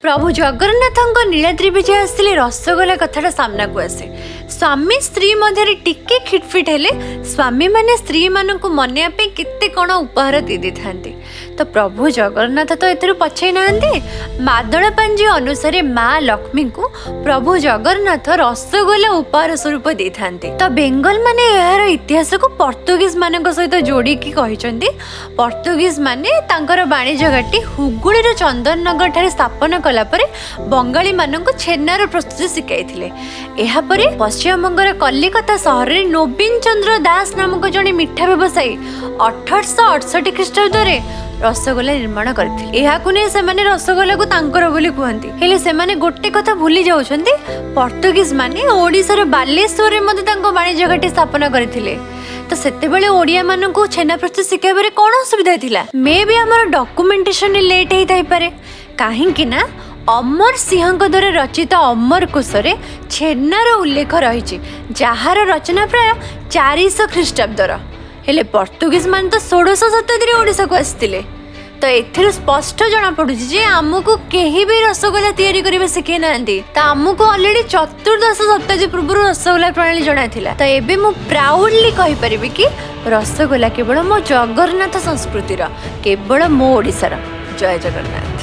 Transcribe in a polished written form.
प्रभु जगन्नाथ नीलाद्री विजय आसते रसगोला कथाटा सामना को आसे। स्वामी स्त्री मध्य टिके खिटफिट हेले स्वामी माने स्त्री मानक मनवाई केते कौन उपहार दे दे था। तो प्रभु जगन्नाथ तो ए पछे ना मादल पांजी अनुसार माँ लक्ष्मी को प्रभु जगन्नाथ रसगोला उपहार स्वरूप दे था। तो बेंगल माने यार इतिहास को पर्तुगीज मान सहित जोड़ी कहते पर्तुगीज माने तांकर वाणिज्य घाटी हुगुड़ी चंदन नगर ठारे स्थापन कलापर बंगाली मानक छेनार प्रस्तुति शिखाई। यापर पश्चिमबंगर कलिकता सहर में नवीन चंद्र दास नामक जड़े मिठा व्यवसायी 1868 ख्रीष्टाब्द रसगोला निर्माण करते। रसगोला को तांकर बोली कहती हेले से गोटे कथा भूली जाउछंती पर्तुगीज माने ओडिशार बालेश्वर में वाणिज्य घाटी स्थापना करथिले। तो सेतेबेले ओडिया मानकु छेना प्रस्तुति शिखाइबारे कौन असुविधा थिला? मे भी हमर डॉक्यूमेंटेशन लेट हेई थाई पारे काहेकि ना अमर सिंह द्वारा रचित अमर कोशरे छेनार उल्लेख रही जार रचना प्राय 400 ख्रीष्टाब्दर। हेले पर्तुगीज मान तो 16 शताब्दी ओडिशा को आसते। तो एथिर स्पष्ट जना पड़ुछि जे आमको केही भी रसगोला तैयारी करिबा सिखे नांदी। त आमको ऑलरेडी 14 शताब्दी पूर्व रसगोला प्रणाली जणा थिला। तो एबे मु प्राउडली कहि परिबि कि रसगोला केवल मो जगन्नाथ संस्कृतिर केवल मो ओडिशार। जय जगन्नाथ।